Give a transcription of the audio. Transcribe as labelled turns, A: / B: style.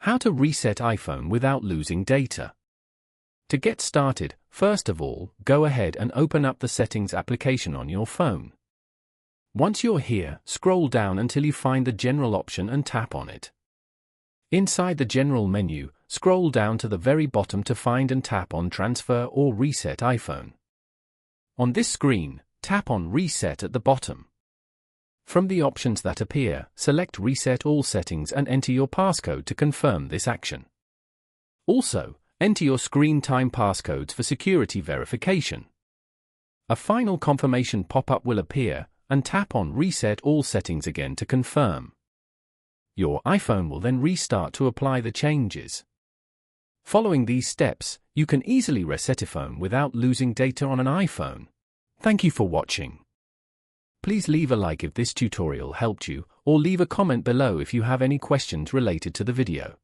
A: How to reset iPhone without losing data. To get started, first of all, go ahead and open up the Settings application on your phone. Once you're here, scroll down until you find the General option and tap on it. Inside the General menu, scroll down to the very bottom to find and tap on Transfer or Reset iPhone. On this screen, tap on Reset at the bottom. From the options that appear, select Reset All Settings and enter your passcode to confirm this action. Also, enter your screen time passcodes for security verification. A final confirmation pop-up will appear, and tap on Reset All Settings again to confirm. Your iPhone will then restart to apply the changes. Following these steps, you can easily reset a phone without losing data on an iPhone. Thank you for watching. Please leave a like if this tutorial helped you, or leave a comment below if you have any questions related to the video.